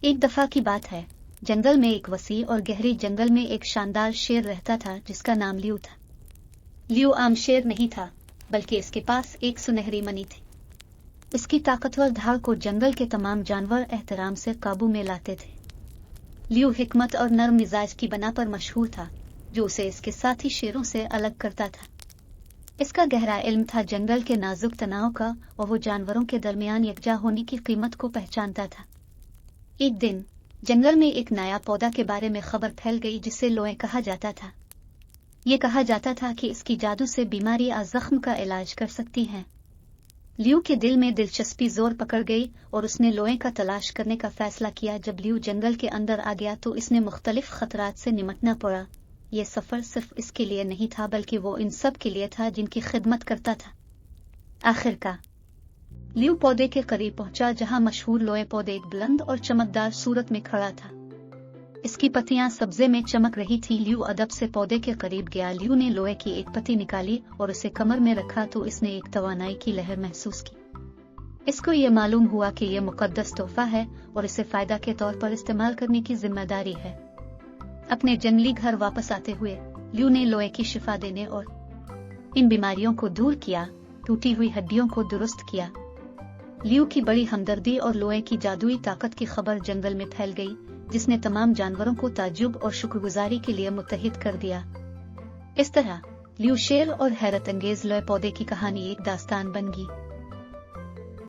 एक दफा की बात है, जंगल में एक वसी और गहरी जंगल में एक शानदार शेर रहता था जिसका नाम लियू था। लियू आम शेर नहीं था, बल्कि इसके पास एक सुनहरी मणि थी। इसकी ताकतवर धार को जंगल के तमाम जानवर एहतराम से काबू में लाते थे। लियू हिकमत और नर्म मिजाज की बना पर मशहूर था, जो उसे इसके साथी शेरों से अलग करता था। इसका गहरा इल्म था जंगल के नाजुक तनाव का, और वो जानवरों के दरमियान यकजा होने की कीमत को पहचानता था। एक दिन जंगल में एक नया पौधा के बारे में खबर फैल गई जिसे लोए कहा जाता था। ये कहा जाता था कि इसकी जादू से बीमारी या जख्म का इलाज कर सकती है। लियू के दिल में दिलचस्पी जोर पकड़ गई और उसने लोए का तलाश करने का फैसला किया। जब लियू जंगल के अंदर आ गया तो इसने मुख्तलिफ खतरात से निमटना पड़ा। यह सफर सिर्फ इसके लिए नहीं था, बल्कि वो इन सब के लिए था जिनकी खिदमत करता था। आखिरकार लियू पौधे के करीब पहुंचा जहां मशहूर लोए पौधे एक बुलंद और चमकदार सूरत में खड़ा था। इसकी पत्तियां सब्जे में चमक रही थी। लियू अदब से पौधे के करीब गया। लियू ने लोहे की एक पत्ती निकाली और उसे कमर में रखा तो इसने एक तवानाई की लहर महसूस की। इसको ये मालूम हुआ कि यह मुकद्दस तोहफा है और इसे फायदा के तौर पर इस्तेमाल करने की जिम्मेदारी है। अपने जंगली घर वापस आते हुए लियू ने लोहे की शिफा देने और इन बीमारियों को दूर किया, टूटी हुई हड्डियों को दुरुस्त किया। लियू की बड़ी हमदर्दी और लोहे की जादुई ताकत की खबर जंगल में फैल गई, जिसने तमाम जानवरों को ताज्जुब और शुक्रगुजारी के लिए मुत्तहिद कर दिया। इस तरह लियू शेर और हैरत अंगेज लोहे पौधे की कहानी एक दास्तान बन गई।